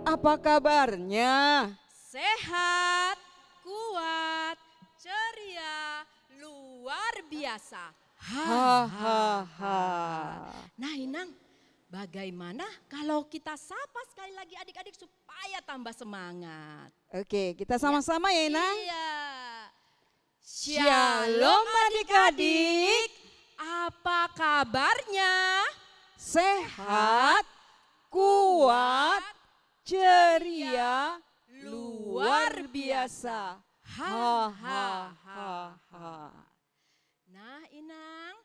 Apa kabarnya? Sehat, kuat, ceria, luar biasa. Hahaha. Nah Inang, bagaimana kalau kita sapa sekali lagi adik-adik supaya tambah semangat? Oke, kita sama-sama ya Inang. Iya. Shalom adik-adik. Apa kabarnya? Sehat, kuat, ceria, luar biasa. Hahaha. Nah Inang,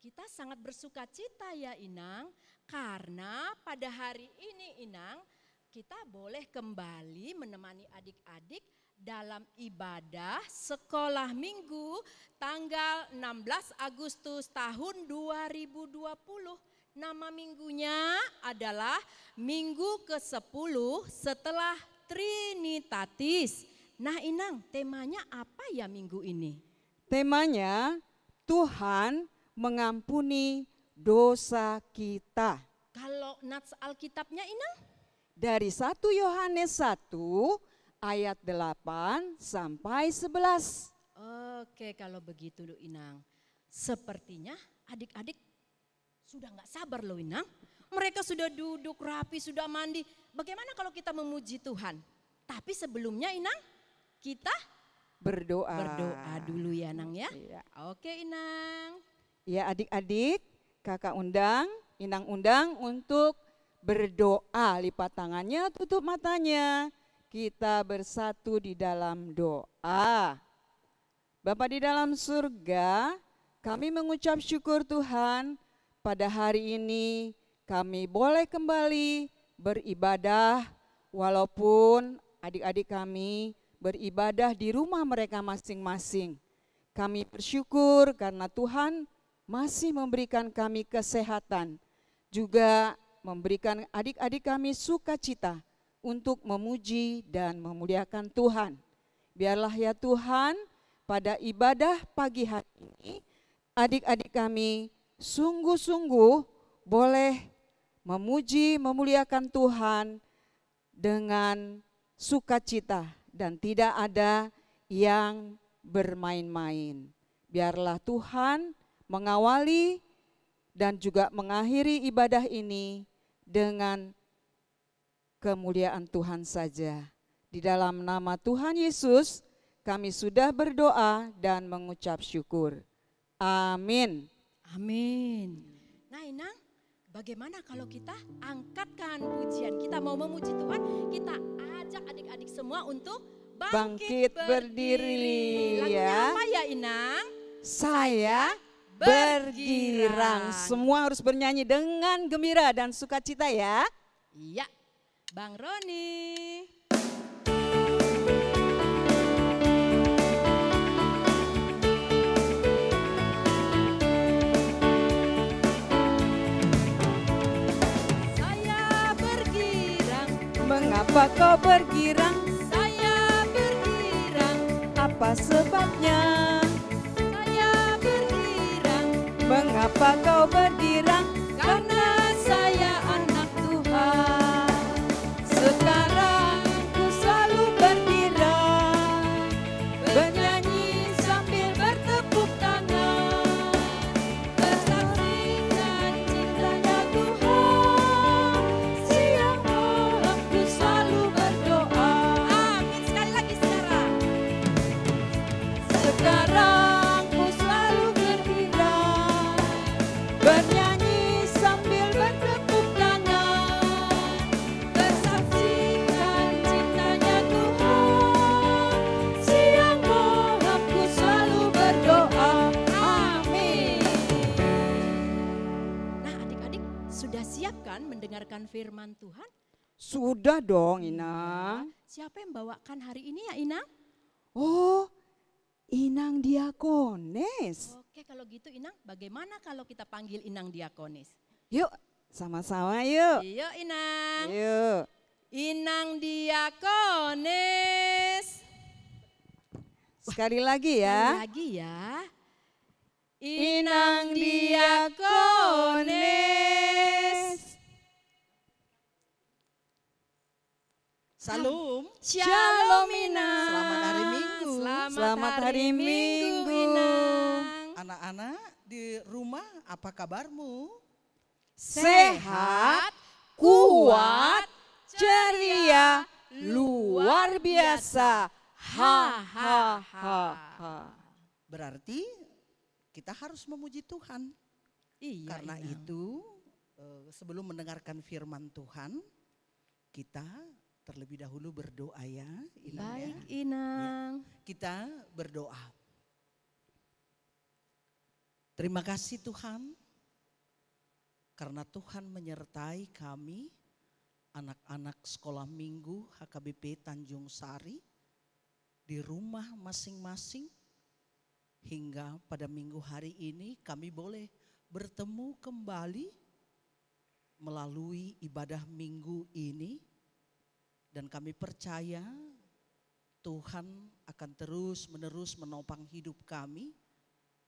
kita sangat bersuka cita ya Inang, karena pada hari ini Inang, kita boleh kembali menemani adik-adik dalam ibadah sekolah minggu tanggal 16 Agustus tahun 2020. Nama minggunya adalah minggu ke-10 setelah Trinitatis. Nah Inang, temanya apa ya minggu ini? Temanya Tuhan mengampuni dosa kita. Kalau nats Alkitabnya Inang? Dari 1 Yohanes 1 ayat 8 sampai 11. Oke, kalau begitu loh Inang. Sepertinya adik-adik sudah nggak sabar loh Inang. Mereka sudah duduk rapi, sudah mandi. Bagaimana kalau kita memuji Tuhan? Tapi sebelumnya Inang, kita berdoa dulu ya Nang ya. Iya. Oke Inang. Ya adik-adik, kakak undang, Inang undang untuk berdoa. Lipat tangannya, tutup matanya. Kita bersatu di dalam doa. Bapa di dalam surga, kami mengucap syukur Tuhan. Pada hari ini kami boleh kembali beribadah walaupun adik-adik kami beribadah di rumah mereka masing-masing. Kami bersyukur karena Tuhan masih memberikan kami kesehatan, juga memberikan adik-adik kami sukacita untuk memuji dan memuliakan Tuhan. Biarlah ya Tuhan, pada ibadah pagi hari ini adik-adik kami sungguh-sungguh boleh memuji, memuliakan Tuhan dengan sukacita dan tidak ada yang bermain-main. Biarlah Tuhan mengawali dan juga mengakhiri ibadah ini dengan kemuliaan Tuhan saja. Di dalam nama Tuhan Yesus kami sudah berdoa dan mengucap syukur. Amin. Amin. Nah Inang, bagaimana kalau kita angkatkan pujian? Kita mau memuji Tuhan, kita ajak adik-adik semua untuk bangkit berdiri. Lagunya ya. apa ya Inang? Saya bergirang. Semua harus bernyanyi dengan gembira dan sukacita ya. Iya, Bang Roni. Mengapa kau bergirang? Saya bergirang. Apa sebabnya? Saya bergirang. Mengapa kau bergirang? Karena saya anak Tuhan. Sekarang ku selalu bergirang, bernyanyi sambil bertepuk tangan, Bersaksikan cintanya Tuhan. siang malam ku selalu berdoa. Amin. Sekali lagi sekarang. Sekarang ku selalu bergirang, bernyanyi sambil bertepuk tangan, bersaksikan cintanya Tuhan. Siang malam ku selalu berdoa. Amin. Nah adik-adik sudah siap kan mendengarkan firman Tuhan? Sudah dong Inang. Siapa yang bawakan hari ini ya Inang? Oh, Inang Diakonis. Oke kalau gitu Inang, bagaimana kalau kita panggil Inang Diakonis? Yuk, sama-sama yuk. Iya Inang. Yuk. Inang Diakonis. Sekali lagi Sekali ya. lagi ya. Inang Diakonis. Salam. Shalom Inang. Selamat hari Minggu. Selamat hari Minggu. Inang. Anak-anak di rumah, apa kabarmu? Sehat, kuat, ceria, luar biasa. Ha ha ha ha. Berarti kita harus memuji Tuhan. Iya, Karena Inang. itu sebelum mendengarkan firman Tuhan, kita terlebih dahulu berdoa ya. Inang ya. Baik Inang. Kita berdoa. Terima kasih Tuhan, karena Tuhan menyertai kami, anak-anak sekolah minggu HKBP Tanjung Sari, di rumah masing-masing, hingga pada minggu hari ini kami boleh bertemu kembali melalui ibadah minggu ini. Dan kami percaya Tuhan akan terus menerus menopang hidup kami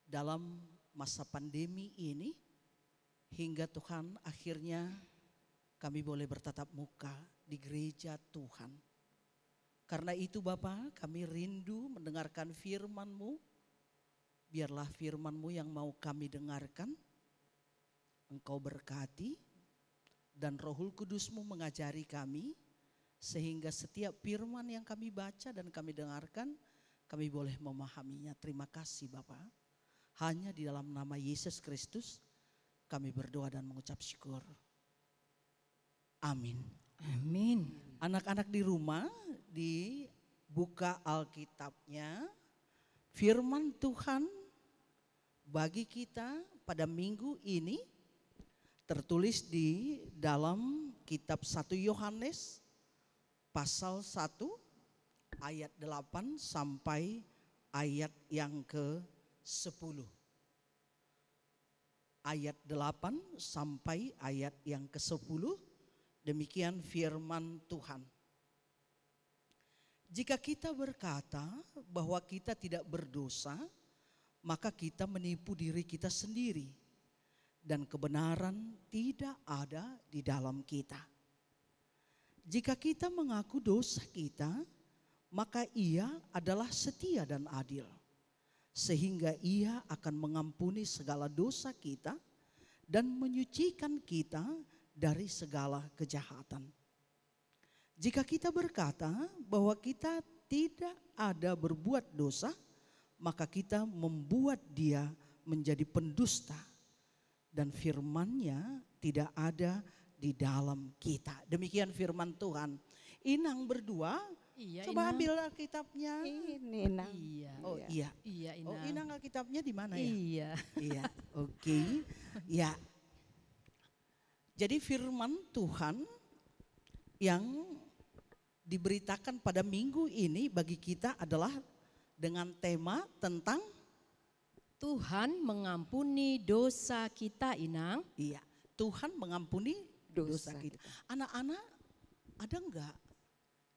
dalam masa pandemi ini, hingga Tuhan akhirnya kami boleh bertatap muka di gereja Tuhan. Karena itu Bapa, kami rindu mendengarkan firman-Mu. Biarlah firman-Mu yang mau kami dengarkan, Engkau berkati, dan Rohul Kudus-Mu mengajari kami, sehingga setiap firman yang kami baca dan kami dengarkan, kami boleh memahaminya. Terima kasih Bapa. Hanya di dalam nama Yesus Kristus kami berdoa dan mengucap syukur. Amin. Amin. Anak-anak di rumah, dibuka Alkitabnya. Firman Tuhan bagi kita pada minggu ini tertulis di dalam kitab 1 Yohanes pasal 1 ayat 8 sampai ayat yang ke-10. Ayat 8 sampai ayat yang ke-10, demikian firman Tuhan. Jika kita berkata bahwa kita tidak berdosa, maka kita menipu diri kita sendiri, dan kebenaran tidak ada di dalam kita. Jika kita mengaku dosa kita, maka Ia adalah setia dan adil, sehingga Ia akan mengampuni segala dosa kita dan menyucikan kita dari segala kejahatan. Jika kita berkata bahwa kita tidak ada berbuat dosa, maka kita membuat Dia menjadi pendusta, dan firman-Nya tidak ada di dalam kita. Demikian firman Tuhan. Inang berdua, Iya, coba Inang. ambil Alkitabnya. Ini Nang. Iya. Oh iya. Iya Inang. Oh Inang Alkitabnya di mana ya? Iya. Iya, oke. Ya. Jadi firman Tuhan yang diberitakan pada minggu ini bagi kita adalah dengan tema tentang Tuhan mengampuni dosa kita Inang. iya, Tuhan mengampuni dosa kita. Anak-anak, ada enggak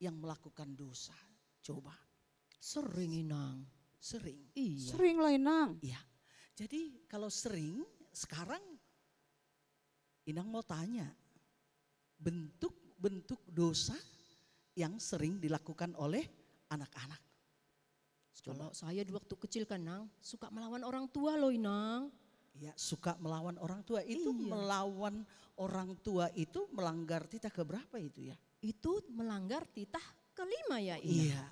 yang melakukan dosa? Coba. Sering Inang. Sering. Iya. Sering lah Nang. Iya. Jadi kalau sering, sekarang Inang mau tanya, bentuk-bentuk dosa yang sering dilakukan oleh anak-anak. Kalau saya di waktu kecil kan Nang, suka melawan orang tua loh Inang. Ya, suka melawan orang tua. Itu Iya. melawan orang tua itu melanggar titah keberapa itu ya? Itu melanggar titah kelima ya Inang. Iya,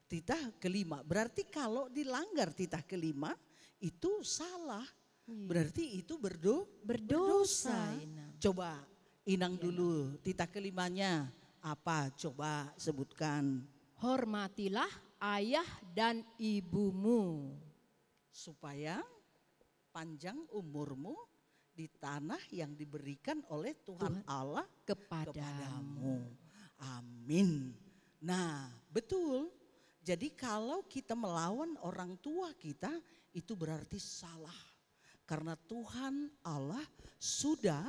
titah kelima. Berarti kalau dilanggar titah kelima itu salah. Iya. Berarti itu Berdosa Inang. Coba Inang dulu, titah kelimanya apa? Coba sebutkan. Hormatilah ayah dan ibumu. Supaya panjang umurmu di tanah yang diberikan oleh Tuhan Allah kepadamu. Amin. Nah, betul. Jadi kalau kita melawan orang tua kita, itu berarti salah. Karena Tuhan Allah sudah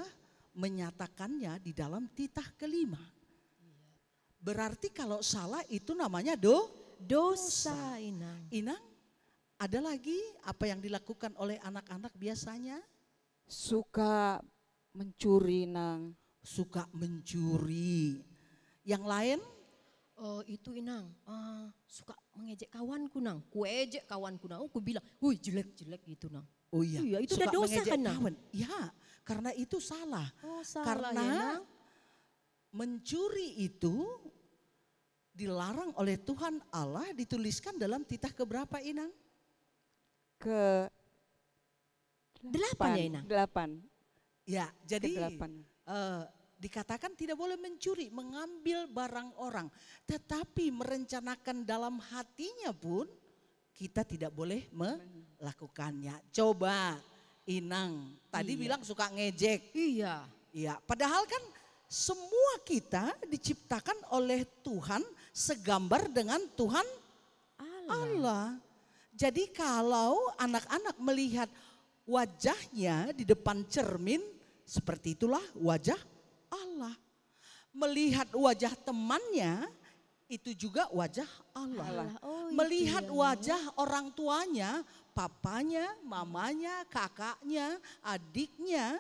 menyatakannya di dalam titah kelima. Berarti kalau salah itu namanya Dosa Inang. Inang, ada lagi apa yang dilakukan oleh anak-anak biasanya? Suka mencuri Nang. Suka mencuri. Yang lain? Oh itu Inang, suka mengejek kawanku Nang. Ku ejek kawanku Nang, ku bilang, wih jelek-jelek gitu Nang. Oh iya, Iya, itu suka udah dosa mengejek kan, Nang? kawan. Ya, karena itu salah. Oh salah Karena ya Nang. mencuri itu dilarang oleh Tuhan Allah, dituliskan dalam titah keberapa Inang? Ke Delapan ya Inang? 8. Ya, jadi Ke-8. dikatakan tidak boleh mencuri, mengambil barang orang. Tetapi merencanakan dalam hatinya pun kita tidak boleh melakukannya. Coba Inang, tadi Iya. bilang suka ngejek. Iya. Ya, padahal kan semua kita diciptakan oleh Tuhan segambar dengan Tuhan Allah. Jadi kalau anak-anak melihat wajahnya di depan cermin, seperti itulah wajah Allah. Melihat wajah temannya, itu juga wajah Allah. Oh, Melihat itu ya, wajah orang tuanya, papanya, mamanya, kakaknya, adiknya,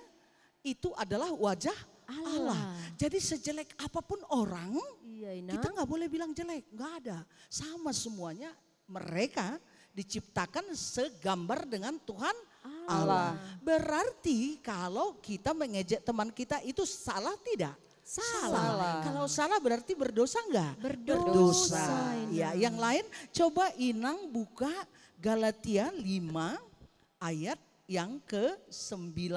itu adalah wajah Allah. Jadi sejelek apapun orang, Iya Inang. kita nggak boleh bilang jelek, nggak ada. Sama semuanya, mereka diciptakan segambar dengan Tuhan Allah. Berarti kalau kita mengejek teman kita itu salah tidak? Salah. Kalau salah berarti berdosa enggak? Berdosa, Ya, Inang. yang lain coba Inang buka Galatia 5 ayat yang ke-19.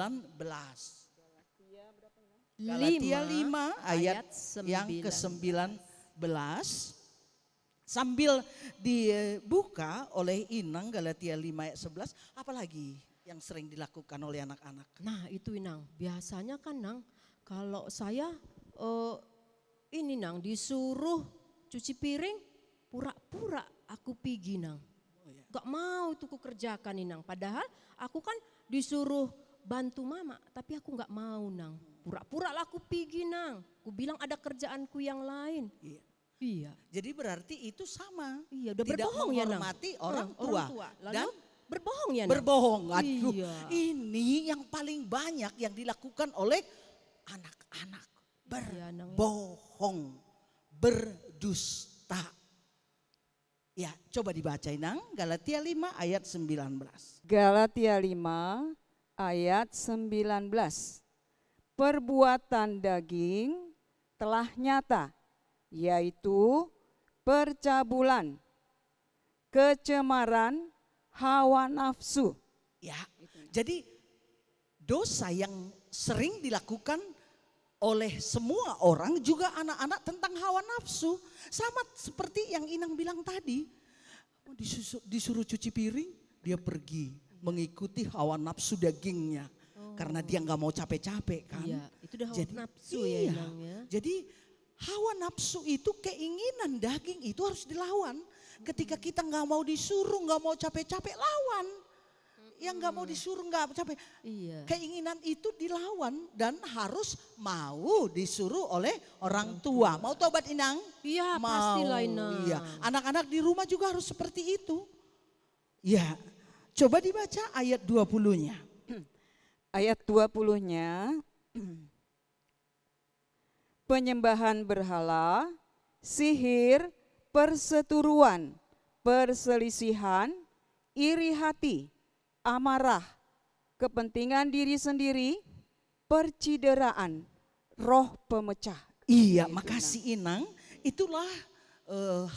Galatia 5 ayat yang ke-19. Sambil dibuka oleh Inang Galatia 5 ayat 11, apalagi yang sering dilakukan oleh anak-anak? Nah itu Inang, biasanya kan Nang, kalau saya ini Nang disuruh cuci piring, pura-pura aku pergi Nang. Gak mau tuh ku kerjakan Inang, padahal aku kan disuruh bantu mama, tapi aku gak mau Nang. Pura-pura lah aku pergi Nang, ku bilang ada kerjaanku yang lain. Iya. Iya. Jadi berarti itu sama. Iya, udah Tidak berbohong ya Nang. menghormati orang tua. Lalu Dan berbohong ya Nang. berbohong. Aduh, Iya. ini yang paling banyak yang dilakukan oleh anak-anak. Iya, Nang, ya. Berbohong, berdusta. Ya, coba dibaca Nang, Galatia 5 ayat 19. Galatia 5 ayat 19. Perbuatan daging telah nyata, yaitu percabulan, kecemaran, hawa nafsu. Ya, jadi dosa yang sering dilakukan oleh semua orang, juga anak-anak, tentang hawa nafsu. Sama seperti yang Inang bilang tadi, disuruh cuci piring, dia pergi mengikuti hawa nafsu dagingnya. Karena dia nggak mau capek-capek kan. Iya, itu udah hawa Jadi, nafsu ya iya. Inang ya. Jadi hawa nafsu itu, keinginan daging itu harus dilawan. Ketika kita nggak mau disuruh, nggak mau capek-capek, lawan. Yang nggak mau disuruh, nggak capek. Iya. Keinginan itu dilawan dan harus mau disuruh oleh orang tua. Mau tobat Inang? Iya, Mau. pastilah Inang. Iya. Anak-anak di rumah juga harus seperti itu. Ya, coba dibaca ayat 20-nya. Ayat 20-nya, penyembahan berhala, sihir, perseteruan, perselisihan, iri hati, amarah, kepentingan diri sendiri, percideraan, roh pemecah. Iya, Itu, makasih Inang. Itulah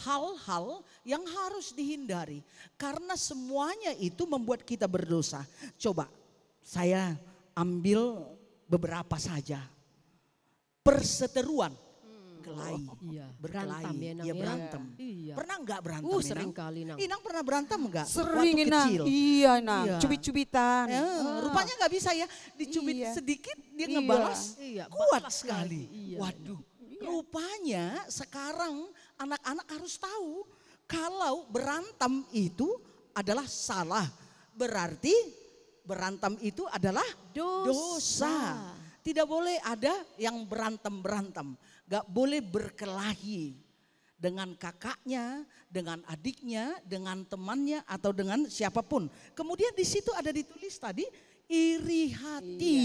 hal-hal yang harus dihindari. Karena semuanya itu membuat kita berdosa. Coba saya ambil beberapa saja. Perseteruan, kelahi, Iya, berkelahi, berantem ya, Nang, ya ya. berantem. Iya. Pernah nggak berantem Inang? Sering kali Nang. Inang pernah berantem nggak? Sering Waktu Nang, kecil. iya Nang, Iya. cubit-cubitan. Rupanya nggak bisa ya, dicubit Iya. sedikit dia Iya. ngebalas Iya, kuat balas sekali. lagi. Iya. Waduh, rupanya sekarang anak-anak harus tahu kalau berantem itu adalah salah. Berarti berantem itu adalah dosa. Tidak boleh ada yang berantem-berantem. Gak boleh berkelahi dengan kakaknya, dengan adiknya, dengan temannya, atau dengan siapapun. Kemudian di situ ada ditulis tadi iri hati.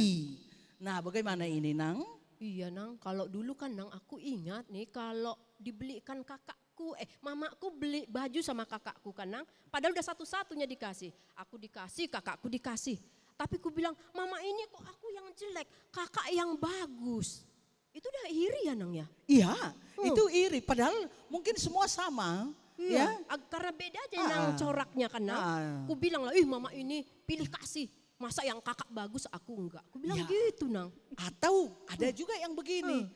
Nah, bagaimana ini Nang? Iya Nang, kalau dulu kan Nang aku ingat nih kalau dibelikan kakakku, mamaku beli baju sama kakakku kan Nang. Padahal udah satu-satunya dikasih. Aku dikasih, kakakku dikasih. Tapi ku bilang, mama ini kok aku yang jelek, kakak yang bagus. Itu udah iri ya Nang ya? Iya, itu iri. Padahal mungkin semua sama. Iya, Ya. karena beda aja Nang coraknya kan Nang. Ku bilang lah, mama ini pilih kasih. Masa yang kakak bagus aku enggak. Aku bilang Ya. gitu Nang. Atau ada juga yang begini.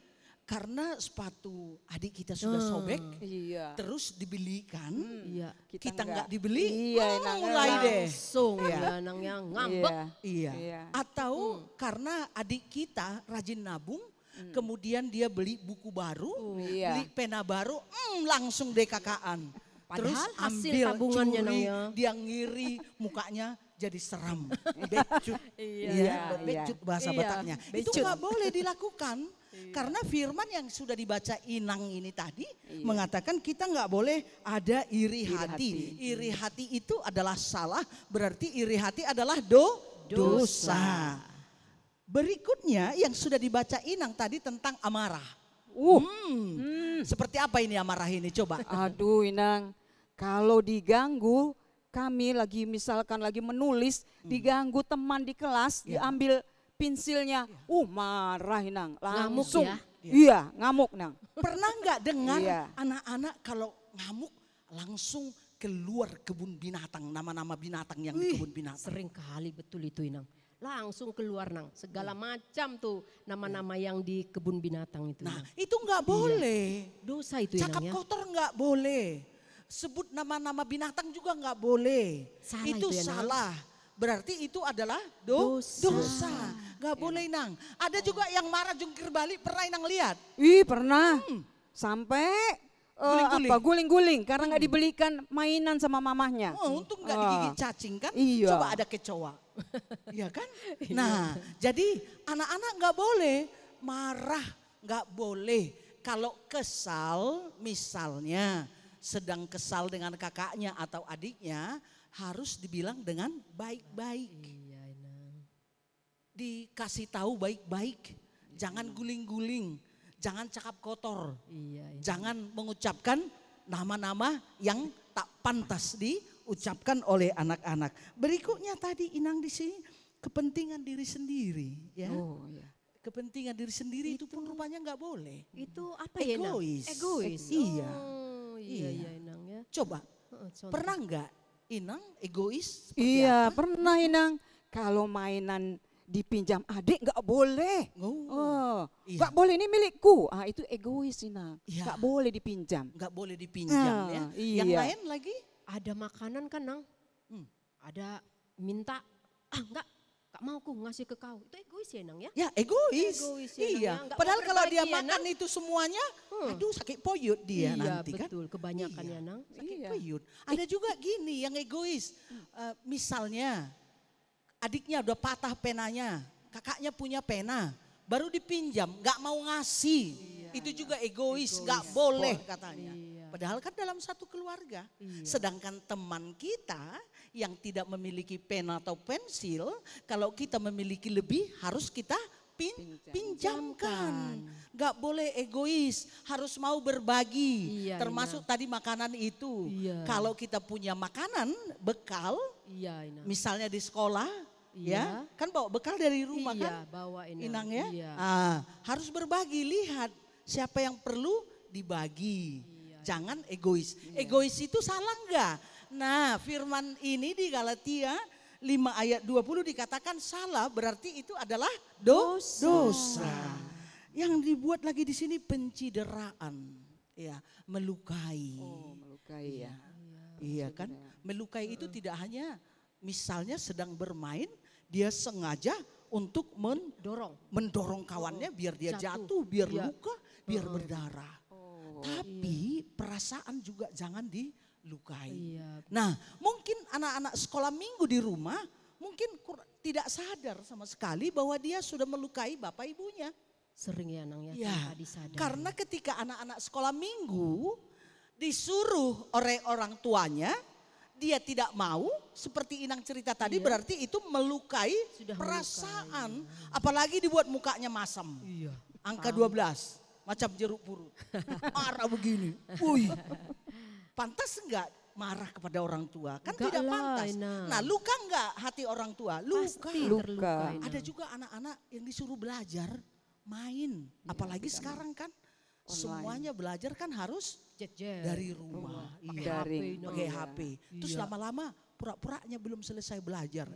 Karena sepatu adik kita sudah sobek, Iya. terus dibelikan, Iya. kita nggak dibeli, Iya, Nang, mulai deh. Langsung ya Nang yang ngambek. Iya. Iya. Iya. Atau karena adik kita rajin nabung, kemudian dia beli buku baru, Iya. beli pena baru, langsung DKK-an. Terus Padahal hasil ambil tabungannya, curi, Nang, ya. dia ngiri, mukanya jadi seram. Becut. Iya. Becut bahasa Iya, Bataknya. Itu becut. nggak boleh dilakukan. Karena firman yang sudah dibaca Inang ini tadi mengatakan kita nggak boleh ada iri hati. Iri hati itu adalah salah, berarti iri hati adalah dosa. Berikutnya yang sudah dibaca Inang tadi tentang amarah. Seperti apa ini amarah ini? Coba. Aduh Inang, kalau diganggu kami misalkan lagi menulis, diganggu teman di kelas, diambil pensilnya, marah Inang, Ngamuk langsung. ya? Iya, ngamuk Nang. Pernah nggak dengar Iya. anak-anak kalau ngamuk langsung keluar kebun binatang, nama-nama binatang yang di kebun binatang. Sering kali betul itu Inang. Langsung keluar Nang, segala macam tuh nama-nama yang di kebun binatang itu. Nah Nang. itu nggak boleh. Dosa itu Cakap Inang ya. kotor nggak boleh. Sebut nama-nama binatang juga nggak boleh. Salah itu itu ya, Nang. salah. Berarti itu adalah Dosa. dosa. Gak boleh Nang. Ada juga yang marah jungkir balik, pernah Nang lihat? Ih pernah, sampai Guling-guling. guling-guling karena nggak dibelikan mainan sama mamahnya. Untung nggak digigit cacing kan? Iya. Coba ada kecoa. Iya kan? Nah jadi anak-anak nggak boleh marah, nggak boleh. Kalau kesal misalnya sedang kesal dengan kakaknya atau adiknya harus dibilang dengan baik-baik. Iya Inang. Dikasih tahu baik-baik. Jangan guling-guling, jangan cakap kotor. Iya Inang. Jangan mengucapkan nama-nama yang tak pantas diucapkan oleh anak-anak. Berikutnya tadi Inang di sini kepentingan diri sendiri, ya. Oh iya. Kepentingan diri sendiri itu pun rupanya nggak boleh. Itu apa ya Inang? Egois. Egois. Iya. Oh, Iya. iya Inang ya. Coba, Contoh. pernah nggak Inang egois? Seperti Iya apa? pernah Inang, kalau mainan dipinjam adik nggak boleh. Oh, iya. Nggak boleh ini milikku. Itu egois Inang. Iya. Nggak boleh dipinjam. Nggak boleh dipinjam ya. Yang Iya. lain lagi? Ada makanan kan Nang? Ada minta, enggak mau ku ngasih ke kau. Itu egois ya Nang ya? Ya egois. Egois ya, Iya. Nang, ya. Nggak Padahal mau kalau dia berbagi ya, makan itu semuanya, aduh sakit poyut dia iya nanti kan. betul, kebanyakan Iya. ya Nang. Sakit Iya. poyut. Ada juga gini yang egois. Misalnya adiknya udah patah penanya, kakaknya punya pena, baru dipinjam, nggak mau ngasih. Itu juga egois, nggak boleh katanya. Iya. Padahal kan dalam satu keluarga. Iya. Sedangkan teman kita yang tidak memiliki pena atau pensil, kalau kita memiliki lebih harus kita pinjamkan. Gak boleh egois, harus mau berbagi. Iya, Termasuk tadi makanan itu. Iya. Kalau kita punya makanan, bekal, Iya Inang. misalnya di sekolah, Iya. ya kan bawa bekal dari rumah Iya, kan, bawa Inang. Inang ya. Iya. Harus berbagi, lihat siapa yang perlu dibagi. Jangan egois. Egois itu salah enggak? Nah firman ini di Galatia 5 ayat 20 dikatakan salah, berarti itu adalah dosa. Yang dibuat lagi di sini pencideraan, ya, melukai. Oh melukai ya. Iya kan? Melukai itu tidak hanya misalnya sedang bermain, dia sengaja untuk mendorong kawannya biar dia jatuh, biar Iya. luka, biar berdarah. Tapi perasaan juga jangan dilukai. Iya. Nah mungkin anak-anak sekolah minggu di rumah mungkin tidak sadar sama sekali bahwa dia sudah melukai bapak ibunya. Sering ya Nang ya, Ya, tanpa disadari. karena ketika anak-anak sekolah minggu disuruh oleh orang tuanya, dia tidak mau, seperti Inang cerita tadi, berarti itu melukai Sudah perasaan, apalagi dibuat mukanya masam. Iya. Angka 12, macam jeruk purut. Marah begini. Wih, pantas enggak marah kepada orang tua? Kan Enggak tidak lah, pantas. Inang. Nah, luka enggak hati orang tua? Luka. Pasti Luka. terluka, Inang. Ada juga anak-anak yang disuruh belajar main. Apalagi sekarang kan semuanya belajar kan harus Jet-jet. dari rumah. Pakai Iya, HP, Daring. Inang. pakai Iya. HP. Terus Iya. lama-lama pura-puranya belum selesai belajar.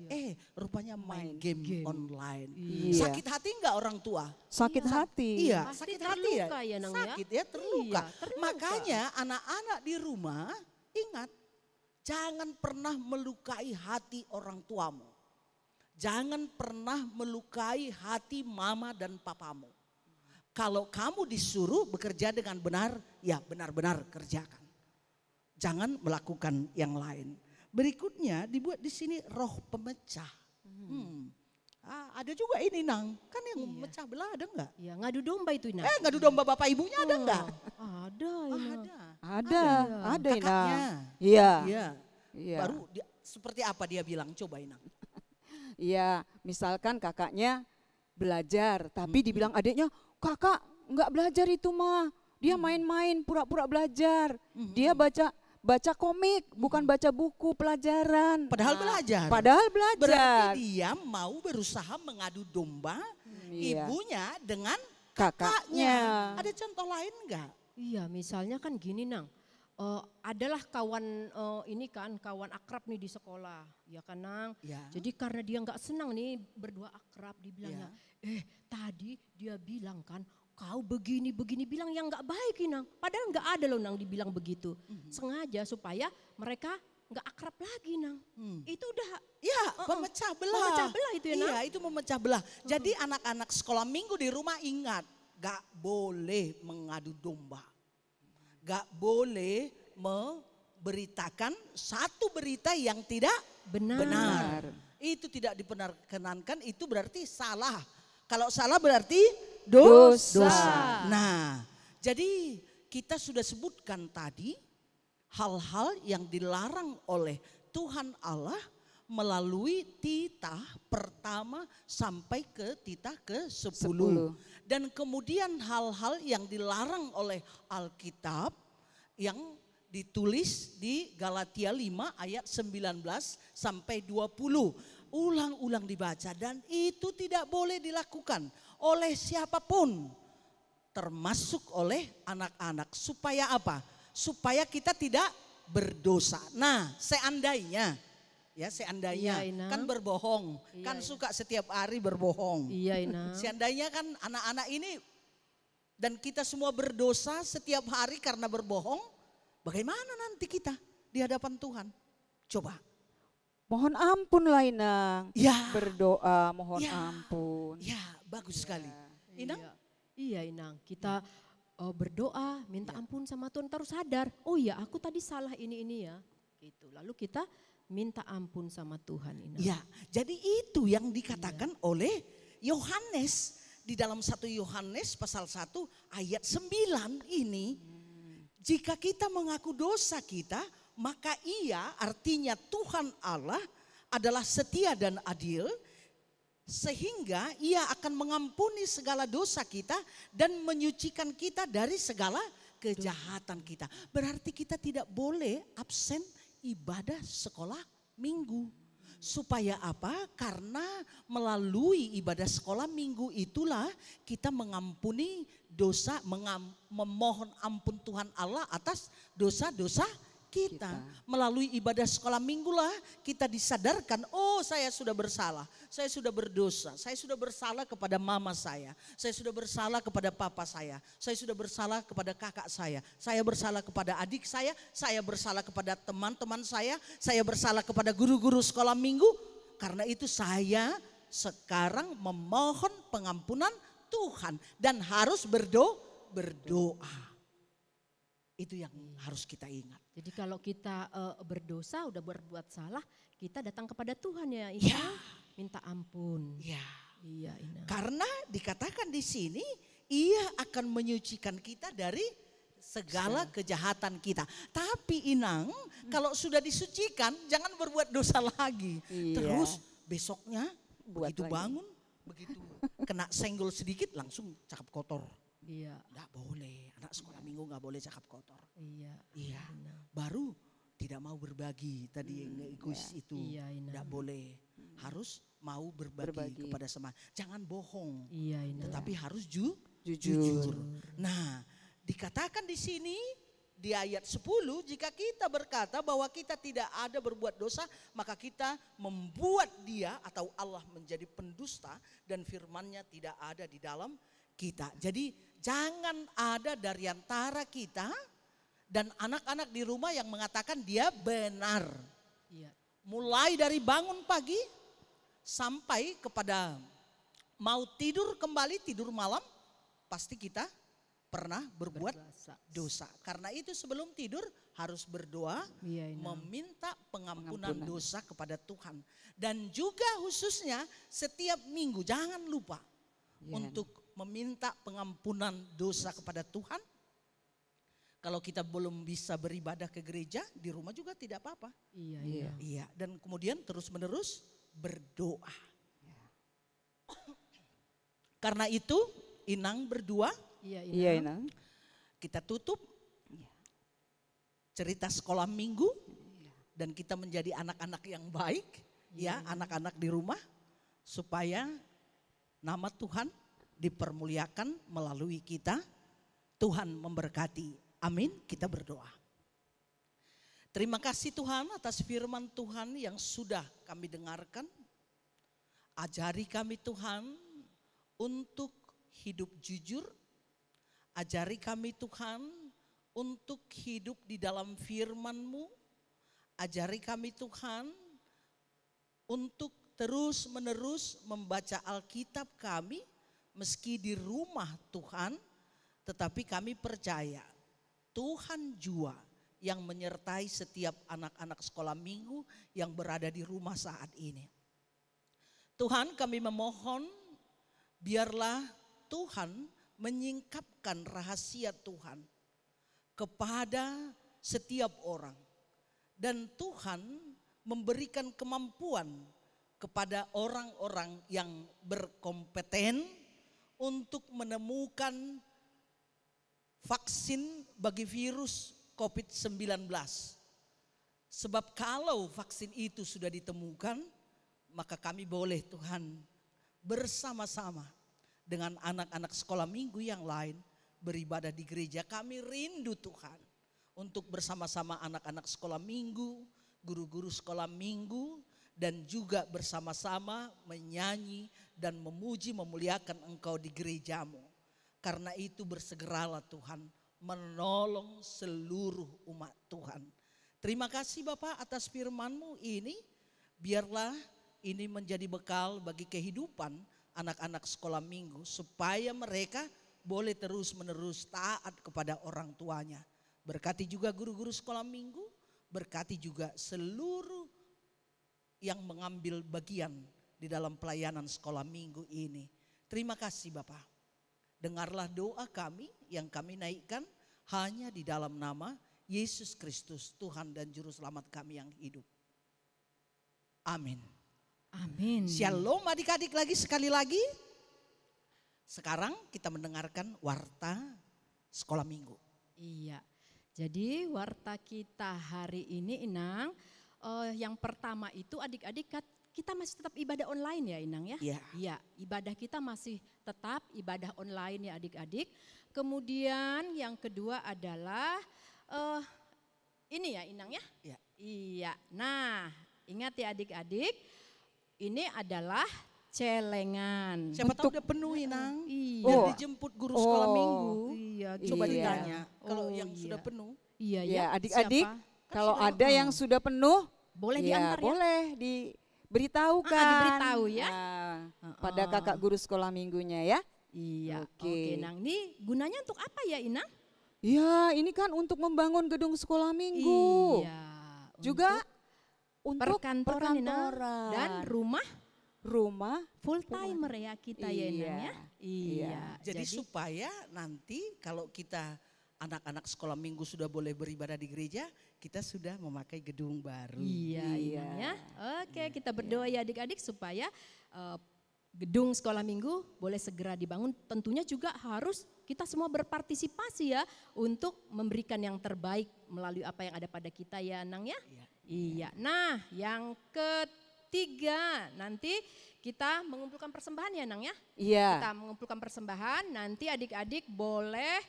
Rupanya main Main game online. Iya. Sakit hati enggak orang tua? Sakit hati. Iya, Pasti sakit hati ya. terluka ya, Nang, ya? Sakit ya, terluka. Iya, terluka. Makanya anak-anak di rumah ingat, jangan pernah melukai hati orang tuamu. Jangan pernah melukai hati mama dan papamu. Kalau kamu disuruh bekerja dengan benar, ya benar-benar kerjakan. Jangan melakukan yang lain. Berikutnya dibuat di sini roh pemecah. Ada juga ini Nang, kan yang memecah belah ada enggak? Iya, ngadu domba itu, Inang. Ngadu domba bapak ibunya ada enggak? Ada, Inang. Ada Inang. Kakaknya. Iya. Iya. Iya. Baru seperti apa dia bilang? Coba Inang. Iya, misalkan kakaknya belajar, tapi dibilang adiknya, kakak nggak belajar itu mah. Dia main-main, pura-pura belajar. Dia baca komik, bukan baca buku pelajaran. Padahal belajar. Padahal belajar. Berarti dia mau berusaha mengadu domba Iya. ibunya dengan Kakaknya. Ada contoh lain enggak? Iya, misalnya kan gini, Nang. Adalah kawan ini kan, kawan akrab nih di sekolah, ya kan, Nang. Ya. Jadi karena dia nggak senang nih berdua akrab, dibilangnya, tadi dia bilang kan, kau begini bilang yang nggak baik, Nang. Padahal nggak ada loh, Nang, dibilang begitu. Sengaja supaya mereka nggak akrab lagi, Nang. Itu udah Ya, memecah belah. memecah belah itu ya, Nang. Iya, itu memecah belah. Jadi anak-anak sekolah minggu di rumah ingat, gak boleh mengadu domba. Gak boleh memberitakan satu berita yang tidak benar. Itu tidak diperkenankan, itu berarti salah. Kalau salah berarti Dosa. Nah, jadi kita sudah sebutkan tadi hal-hal yang dilarang oleh Tuhan Allah melalui titah pertama sampai ke titah ke-10. Dan kemudian hal-hal yang dilarang oleh Alkitab yang ditulis di Galatia 5 ayat 19 sampai 20. Ulang-ulang dibaca dan itu tidak boleh dilakukan oleh siapapun. Termasuk oleh anak-anak. Supaya apa? Supaya kita tidak berdosa. Nah, seandainya Iya, Inang. kan berbohong, kan suka setiap hari berbohong. Iya, Inang. Seandainya kan anak-anak ini dan kita semua berdosa setiap hari karena berbohong, bagaimana nanti kita di hadapan Tuhan? Coba. Mohon ampun lah Inang. Ya. Berdoa mohon Ya. ampun. Ya, bagus sekali. Inang? Iya, Inang. Kita berdoa, minta ampun sama Tuhan, terus sadar, oh ya aku tadi salah ini ya. Gitu. Lalu kita minta ampun sama Tuhan, Inang. Ya, jadi itu yang dikatakan oleh Yohanes di dalam 1 Yohanes pasal 1 ayat 9 ini. Jika kita mengaku dosa kita, maka ia artinya Tuhan Allah adalah setia dan adil, sehingga ia akan mengampuni segala dosa kita dan menyucikan kita dari segala kejahatan kita. Berarti kita tidak boleh absen ibadah sekolah minggu. Supaya apa? Karena melalui ibadah sekolah minggu itulah kita mengampuni dosa, memohon ampun Tuhan Allah atas dosa-dosa kita. Melalui ibadah sekolah minggulah kita disadarkan, oh saya sudah bersalah, saya sudah berdosa, saya sudah bersalah kepada mama saya sudah bersalah kepada papa saya sudah bersalah kepada kakak saya bersalah kepada adik saya bersalah kepada teman-teman saya bersalah kepada guru-guru sekolah minggu. Karena itu saya sekarang memohon pengampunan Tuhan dan harus berdoa. Itu yang harus kita ingat. Jadi kalau kita berdosa, udah berbuat salah, kita datang kepada Tuhan ya, Inang. Ya. Minta ampun. Ya. Iya, Inang. Karena dikatakan di sini ia akan menyucikan kita dari segala kejahatan kita. Tapi Inang, kalau sudah disucikan jangan berbuat dosa lagi. Iya. Terus besoknya Buat begitu lagi. bangun begitu kena senggol sedikit langsung cakap kotor. Iya. Nggak boleh, anak sekolah minggu nggak boleh cakap kotor. Iya. Iya, baru tidak mau berbagi tadi yang egois itu. Iya, Inang. Nggak boleh, harus mau berbagi kepada semua. Jangan bohong, Iya, Inang. tetapi harus Jujur. jujur. Nah, dikatakan di sini di ayat 10, jika kita berkata bahwa kita tidak ada berbuat dosa, maka kita membuat dia atau Allah menjadi pendusta dan firman-Nya tidak ada di dalam kita. Jadi jangan ada dari antara kita dan anak-anak di rumah yang mengatakan dia benar. Iya. Mulai dari bangun pagi sampai kepada mau tidur kembali, tidur malam, pasti kita pernah berbuat dosa. Karena itu sebelum tidur harus berdoa, Iya, Inang. meminta pengampunan dosa kepada Tuhan. Dan juga khususnya setiap minggu jangan lupa untuk meminta pengampunan dosa kepada Tuhan. Kalau kita belum bisa beribadah ke gereja, di rumah juga tidak apa-apa. Iya, iya. Iya, dan kemudian terus-menerus berdoa. Karena itu Inang berdua, Iya, Iya, Inang. kita tutup cerita sekolah minggu dan kita menjadi anak-anak yang baik, ya, anak-anak di rumah, supaya nama Tuhan dipermuliakan melalui kita. Tuhan memberkati. Amin. Kita berdoa. Terima kasih Tuhan atas firman Tuhan yang sudah kami dengarkan. Ajari kami Tuhan untuk hidup jujur. Ajari kami Tuhan untuk hidup di dalam firman-Mu. Ajari kami Tuhan untuk terus-menerus membaca Alkitab kami meski di rumah Tuhan, tetapi kami percaya Tuhan jua yang menyertai setiap anak-anak sekolah minggu yang berada di rumah saat ini. Tuhan, kami memohon biarlah Tuhan menyingkapkan rahasia Tuhan kepada setiap orang. Dan Tuhan memberikan kemampuan kepada orang-orang yang berkompeten untuk menemukan vaksin bagi virus COVID-19. Sebab kalau vaksin itu sudah ditemukan, maka kami boleh Tuhan bersama-sama dengan anak-anak sekolah minggu yang lain beribadah di gereja. Kami rindu Tuhan untuk bersama-sama anak-anak sekolah minggu, guru-guru sekolah minggu, dan juga bersama-sama menyanyi dan memuji memuliakan Engkau di gerejamu. Karena itu bersegeralah Tuhan menolong seluruh umat Tuhan. Terima kasih Bapak atas firman-Mu ini, biarlah ini menjadi bekal bagi kehidupan anak-anak sekolah minggu supaya mereka boleh terus-menerus taat kepada orang tuanya. Berkati juga guru-guru sekolah minggu, berkati juga seluruh yang mengambil bagian di dalam pelayanan sekolah minggu ini. Terima kasih Bapak. Dengarlah doa kami yang kami naikkan hanya di dalam nama Yesus Kristus, Tuhan dan Juru Selamat kami yang hidup. Amin. Amin. Shalom adik-adik lagi sekali lagi. Sekarang kita mendengarkan warta sekolah minggu. Iya. Jadi warta kita hari ini Inang, yang pertama itu adik-adik kita masih tetap ibadah online ya Inang ya? Iya. Iya, ibadah kita masih tetap ibadah online ya adik-adik. Kemudian yang kedua adalah ini ya Inang ya? Iya. Iya. Nah, ingat ya adik-adik, ini adalah celengan. Siapa tahu udah penuh Inang. Iya. Biar dijemput guru sekolah minggu. Iya, Coba Iya. ditanya kalau Oh, yang iya. sudah penuh. Iya Ya, ya. adik-adik, Siapa? kalau sudah ada yang sudah penuh, Boleh ya diantar ya? boleh diberitahukan. Diberitahu ya. Pada kakak guru sekolah minggunya ya. Iya. Oke. Oke, Nang. Ini gunanya untuk apa ya, Inang? Ya, ini kan untuk membangun gedung sekolah minggu. Iya. Juga untuk perkantoran, Inang. perkantoran. Dan rumah rumah full timer ya kita ya, Inang ya. Iya. Jadi supaya nanti kalau kita anak-anak sekolah minggu sudah boleh beribadah di gereja, kita sudah memakai gedung baru. Iya, Iya. Inang ya. Oke, kita berdoa ya adik-adik supaya gedung sekolah minggu boleh segera dibangun. Tentunya juga harus kita semua berpartisipasi ya untuk memberikan yang terbaik melalui apa yang ada pada kita ya Nang ya. Iya. Nah yang ketiga nanti kita mengumpulkan persembahan ya Nang ya. Iya. Kita mengumpulkan persembahan, nanti adik-adik boleh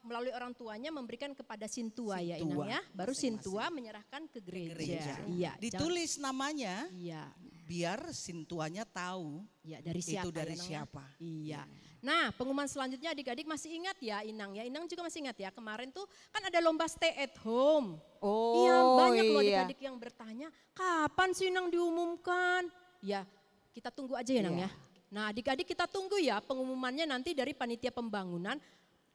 melalui orang tuanya memberikan kepada Sintua ya Inang ya. Baru Sintua menyerahkan ke gereja. Iya. Ditulis namanya. Iya. Biar Sintuanya tahu. Iya, dari siapa. Itu dari ya, siapa. Iya. Nah, pengumuman selanjutnya adik-adik masih ingat ya Inang ya. Inang juga masih ingat ya. Kemarin tuh kan ada lomba stay at home. Oh iya, banyak loh iya. adik-adik yang bertanya, kapan sih Inang diumumkan? Ya, kita tunggu aja ya Nang ya. Nah, adik-adik kita tunggu ya pengumumannya nanti dari panitia pembangunan.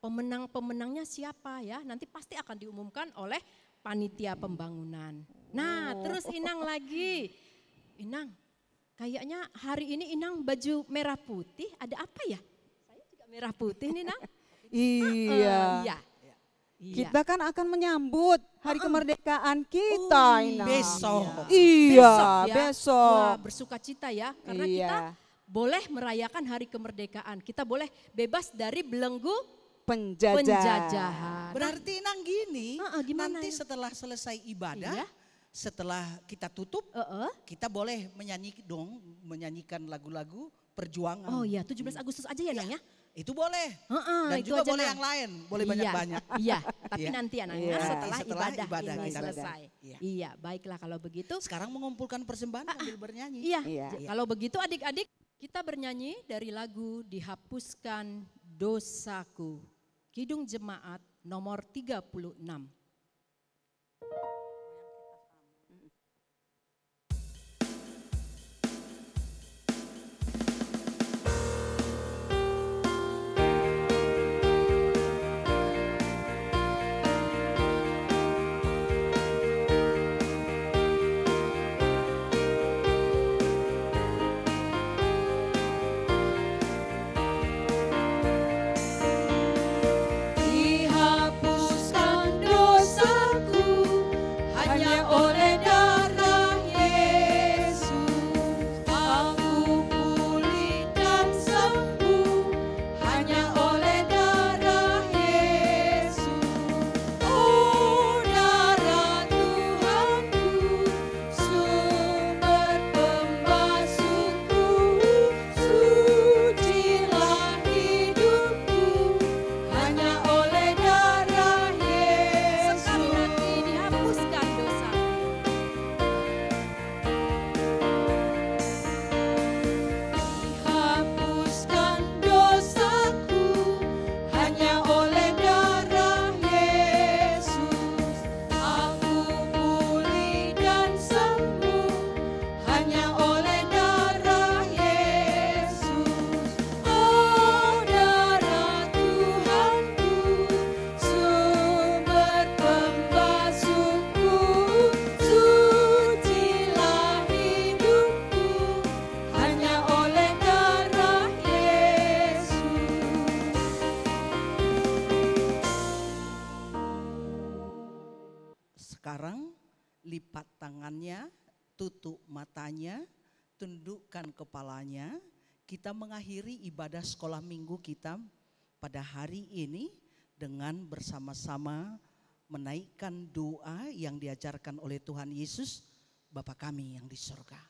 Pemenang-pemenangnya siapa ya? Nanti pasti akan diumumkan oleh panitia pembangunan. Nah, terus Inang lagi. Inang, kayaknya hari ini Inang baju merah putih, ada apa ya? Saya juga merah putih nih Nang. Iya. Iya. Kita kan akan menyambut hari kemerdekaan kita Inang. Besok. Iya, ya. besok. Wah, bersuka cita ya, karena kita boleh merayakan hari kemerdekaan. Kita boleh bebas dari belenggu penjajahan. Berarti Inang gini, gimana nanti ya? setelah selesai ibadah, setelah kita tutup, kita boleh menyanyikan lagu-lagu perjuangan. Oh iya, 17 Agustus aja ya Nang ya? Itu boleh. Dan itu juga aja, boleh Nang. yang lain, boleh banyak-banyak. Iya, tapi nanti ya Nang ya, setelah ibadah ini kita selesai. Iya, baiklah kalau begitu. Sekarang mengumpulkan persembahan sambil bernyanyi. Iya. Kalau begitu adik-adik kita bernyanyi dari lagu Dihapuskan Dosaku. Kidung Jemaat nomor 36. Dihapuskan dosaku hanya oleh darah Yesus. Aku pulih dan sembuh hanya oleh darah Yesus. Oh darah Tuhanku, sumber pembasuhku, sucilah hidupku hanya oleh darah Yesus. Sekali lagi dihapuskan dosaku. Dihapuskan dosaku hanya oleh darah Yesus. Aku pulih dan sembuh hanya oleh darah Yesus. Oh darah Tuhanku, sumber pembasuhku, sucilah hidupku hanya oleh darah Yesus. Sekarang lipat tangannya, tutup matanya, tundukkan kepalanya. Kita mengakhiri ibadah sekolah minggu kita pada hari ini dengan bersama-sama menaikkan doa yang diajarkan oleh Tuhan Yesus, Bapa kami yang di surga.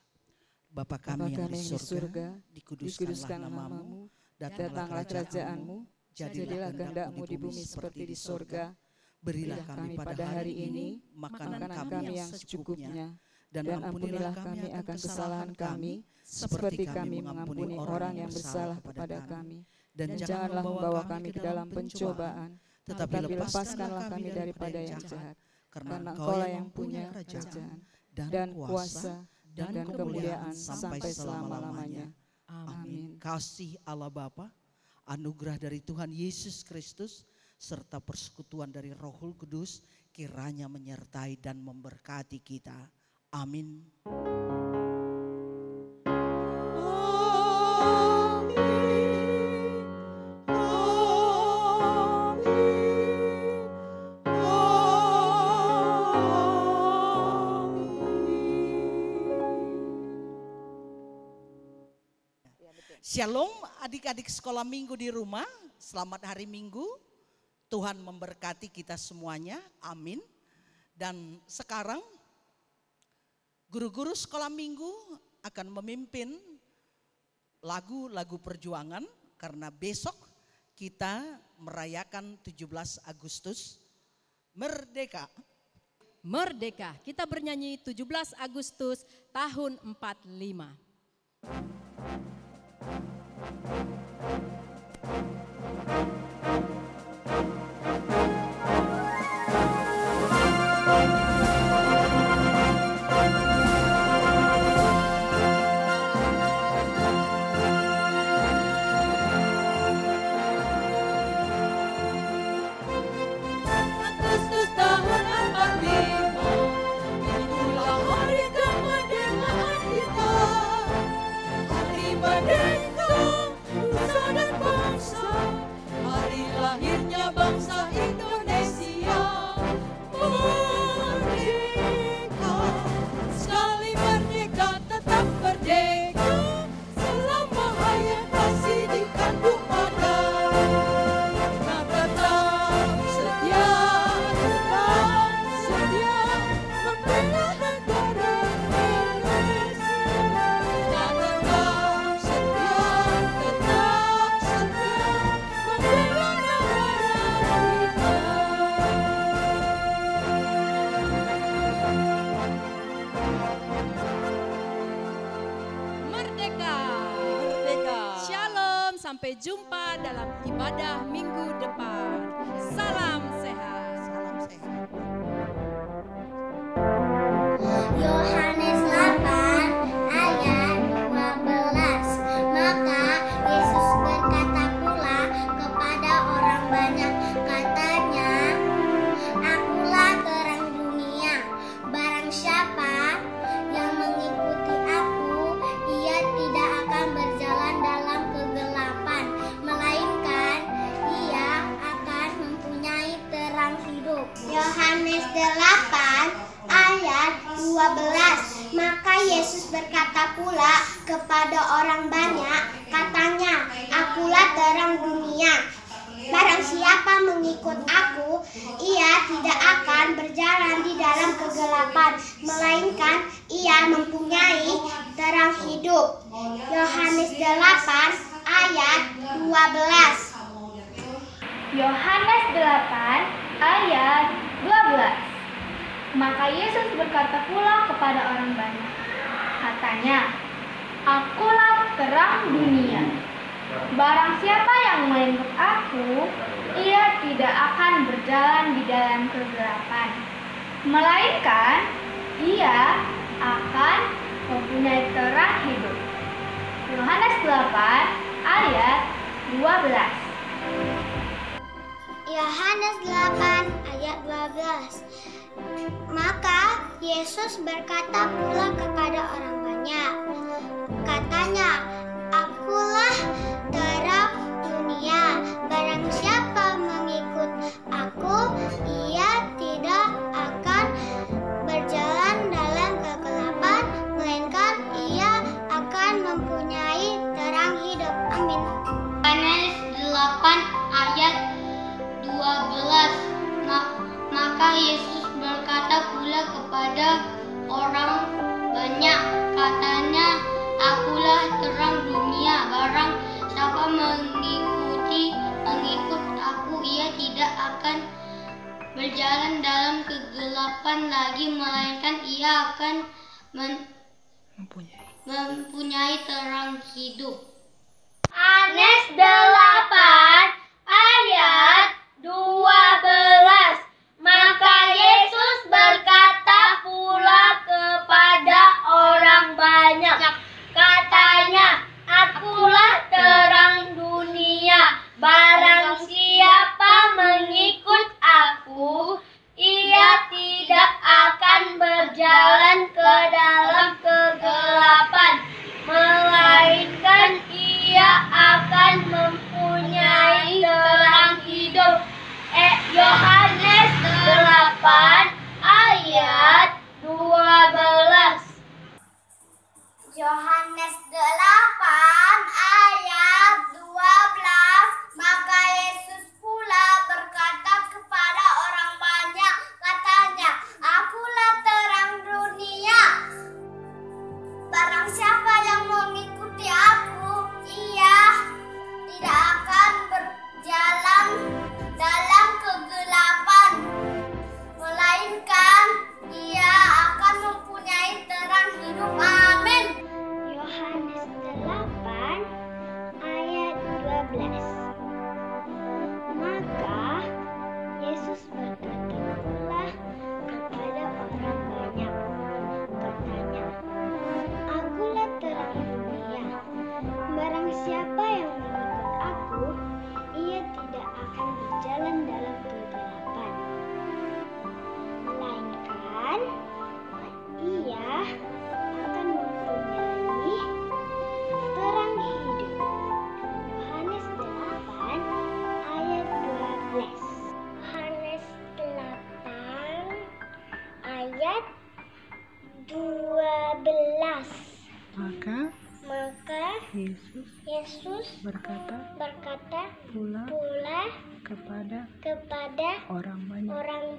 Bapa kami yang di surga, dikuduskanlah namamu, datanglah kerajaanmu, jadilah kehendak-Mu di bumi seperti di surga. Berilah kami pada hari ini makanan kami yang secukupnya, dan ampunilah kami akan kesalahan kami, seperti kami mengampuni orang yang bersalah kepada kami. Dan janganlah membawa kami ke dalam pencobaan, tetapi lepaskanlah kami daripada yang jahat. Karena Engkaulah yang punya kerajaan, dan kuasa, dan kemuliaan sampai selama-lamanya. Amin. Kasih Allah Bapa, anugerah dari Tuhan Yesus Kristus, serta persekutuan dari Roh Kudus kiranya menyertai dan memberkati kita. Amin. Shalom adik-adik sekolah minggu di rumah, selamat hari Minggu. Tuhan memberkati kita semuanya, amin. Dan sekarang guru-guru sekolah minggu akan memimpin lagu-lagu perjuangan karena besok kita merayakan 17 Agustus Merdeka. Merdeka, kita bernyanyi 17 Agustus tahun 45. Agustus tahun 45, itulah hari kemerdekaan kita. Hari merdeka, nusa dan bangsa, hari lahirnya bangsa Indonesia. Merdeka, sekali merdeka tetap merdeka, selama hayat masih dikandung badan. Kita tetap setia membela negara Indonesia. Kita tetap setia membela negara kita. Merdeka. Merdeka. Shalom, sampai jumpa dalam ibadah minggu depan. Salam sehat. Salam sehat. Yohanes 8 ayat 12. Maka Yesus berkata pula kepada orang banyak, katanya, Akulah terang dunia. Barang siapa yang mengikuti aku, ia tidak akan berjalan dalam kegelapan, melainkan ia akan mempunyai terang hidup. Yohanes 8 ayat 12. Maka Yesus berkata pula kepada orang banyak, katanya, Akulah terang dunia. Barang siapa mengikut aku, ia tidak akan berjalan di dalam kegelapan, melainkan ia mempunyai terang hidup. Yohanes 8 ayat 12. Yohanes 8 ayat 12. Maka Yesus berkata pula kepada orang banyak, katanya, Akulah terang dunia. Barang siapa yang mengikut aku, ia tidak akan berjalan di dalam kegelapan, melainkan ia akan mempunyai terang hidup. Yohanes 8 ayat 12. Yohanes 8 ayat 12. Maka Yesus berkata pula kepada orang banyak, katanya, Akulah terang dunia. Barang siapa mengikut aku, ia tidak akan berjalan dalam kegelapan, melainkan ia akan mempunyai terang hidup. Amin. Yohanes 8 ayat 12. Maka Yesus berkata pula kepada orang banyak, katanya, Akulah terang dunia. Barang siapa mengikut aku, ia tidak akan berjalan dalam kegelapan lagi, melainkan ia akan mempunyai terang hidup. Yohanes 8 ayat 12. Maka Yesus berkata pula kepada orang banyak, katanya, Akulah terang dunia. Barang siapa mengikut aku, ia tidak akan berjalan ke dalam kegelapan, melainkan ia akan mempunyai terang hidup. Yohanes ayat 12. Maka Maka Yesus berkata pula kepada kepada orang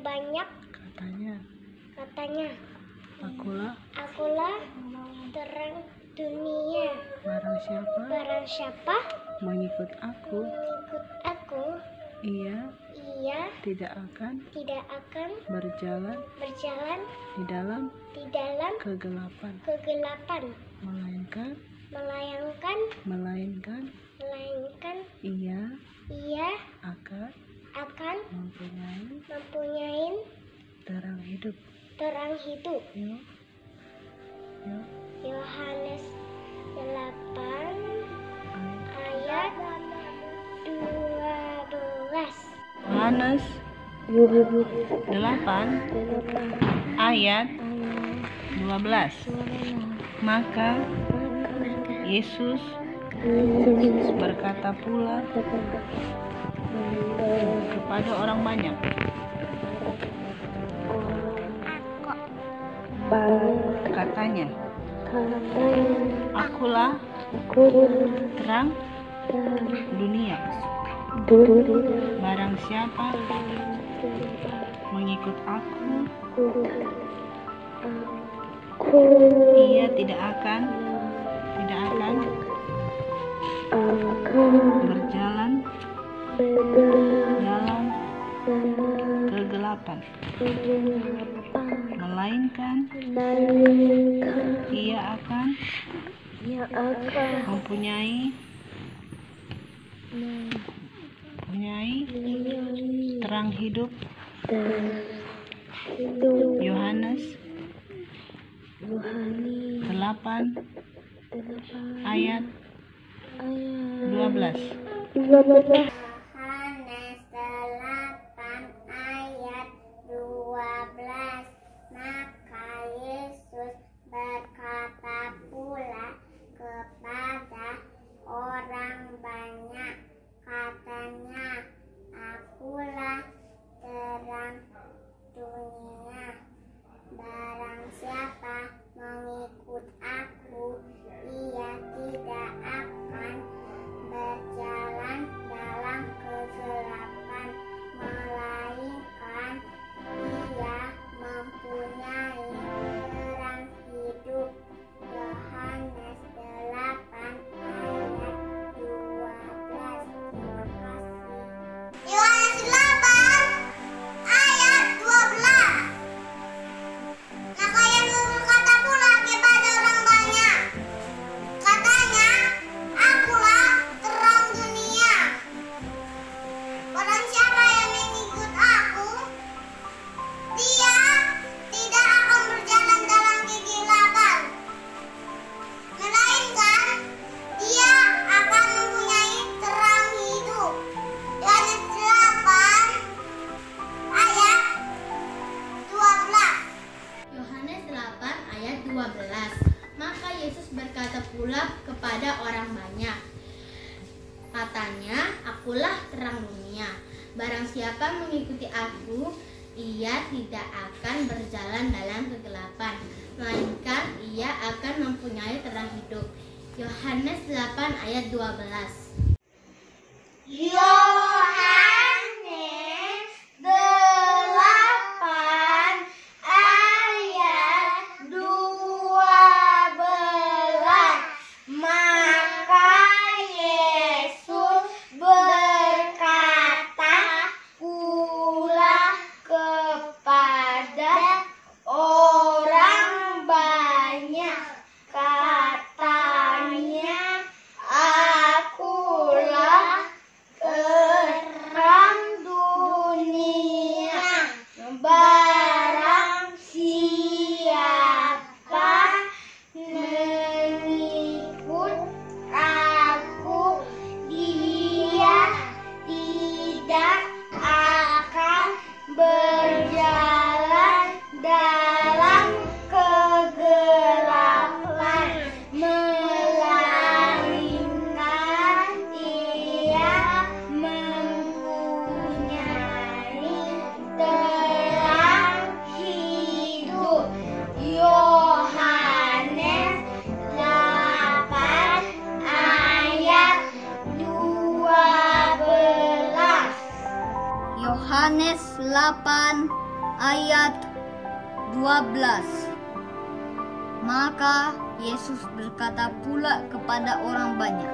banyak, katanya, Akulah terang dunia. barang siapa mengikut aku, ia tidak akan berjalan di dalam kegelapan, melainkan ia akan mempunyai terang hidup. Yuk. Yohanes 8 ayat 12. Yohanes 8 ayat 12. Maka Yesus berkata pula kepada orang banyak, katanya, Akulah terang dunia. Barang siapa mengikut aku, ia tidak akan berjalan dalam kegelapan, melainkan ia akan mempunyai terang hidup. Yohanes 8 ayat 12. Yohanes 8 ayat 12. Maka Yesus berkata pula kepada orang banyak, katanya, Akulah terang dunia. Barang siapa mengikut aku, ia tidak akan berjalan dalam kegelapan, melainkan ia mempunyai terang hidup. Yohanes 8 ayat 12. Terima kasih. Yohanes 8 ayat 12. Maka Yesus berkata pula kepada orang banyak, katanya, Akulah terang dunia. Barang siapa yang mengikut aku, dia tidak akan berjalan dalam kegelapan, melainkan dia akan mempunyai terang hidup. Yohanes 8 ayat 12. Yohanes 8 ayat 12. Maka Yesus berkata pula kepada orang banyak, katanya, Akulah terang dunia. Barang siapa mengikuti aku, ia tidak akan berjalan dalam kegelapan, melainkan ia akan mempunyai terang hidup. Yohanes 8 ayat 12. Yohanes 8 ayat 12. Maka Yesus berkata pula kepada orang banyak, katanya, Akulah terang ayat 12. Maka Yesus berkata pula kepada orang banyak,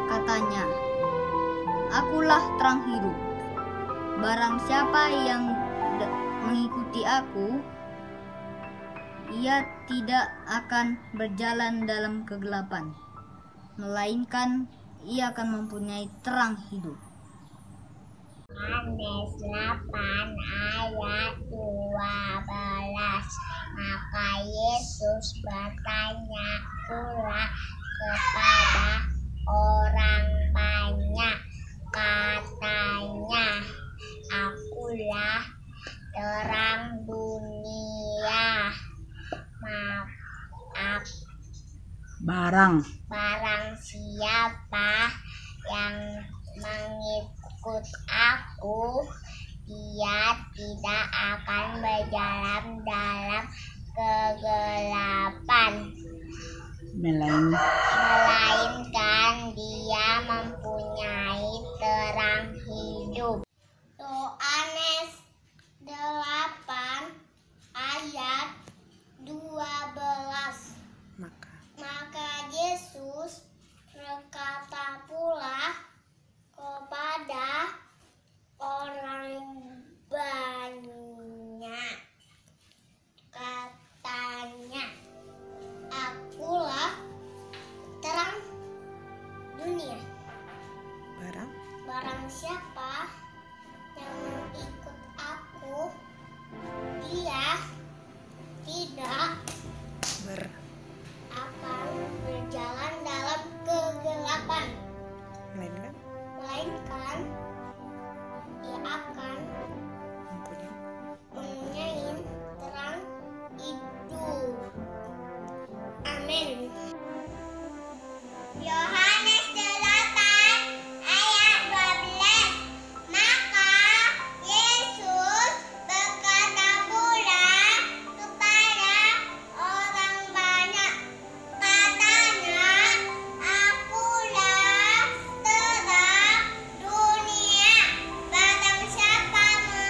katanya, "Akulah terang hidup. Barang siapa yang mengikuti aku, ia tidak akan berjalan dalam kegelapan, melainkan ia akan mempunyai terang hidup." Yohanes 8 ayat 12. Maka Yesus bertanya pula kepada orang banyak, katanya, "Akulah terang dunia. Barang siapa yang mengikut aku, ia tidak akan berjalan dalam kegelapan, melainkan dia mempunyai terang hidup." Yohanes 8 ayat 12. Maka Yesus berkata pula kepada orang banyak, katanya, "Akulah terang dunia. Barang siapa yang mengikut aku, dia tidak akan berjalan dalam kegelapan, melainkan ia akan mempunyai terang hidup." Amin. Yohanes 8 ayat 12. Maka Yesus berkata pula kepada orang banyak, katanya,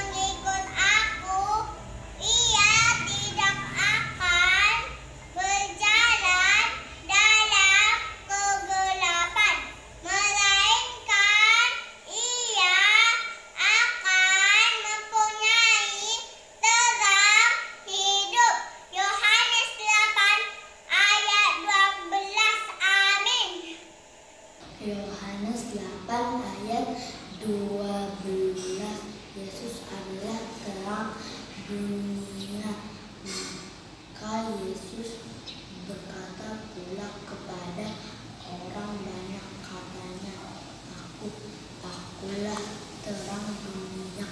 "Akulah terang dunia. Barang siapa mengikut aku, ia tidak akan berjalan dalam kegelapan, melainkan ia akan mempunyai terang hidup." Yohanes 8 ayat 12. Amin. Yohanes 8 ayat 12. Yesus adalah terang dunia. Maka Yesus berkata pula kepada orang banyak, katanya, Akulah terang dunia.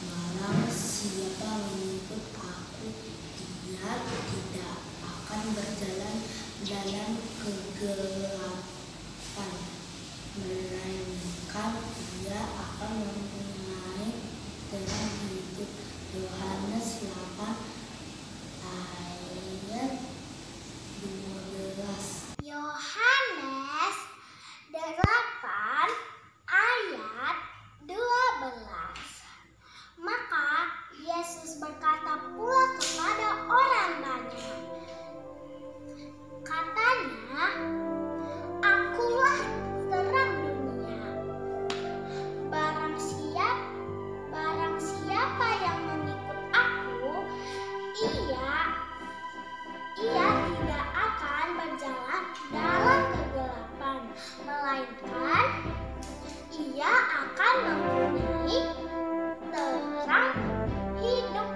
Barang siapa mengikut aku, dia tidak akan berjalan dalam kegelapan, melainkan ia akan mempunyai terang hidup. Yohanes 8 ayat 12. Yohanes 8 ayat 12. Maka Yesus berkata pula kepada orang banyak, katanya, "Akulah terang dunia. Barang siapa yang mengikut aku, ia tidak akan berjalan dalam kegelapan, melainkan ia akan mempunyai terang hidup."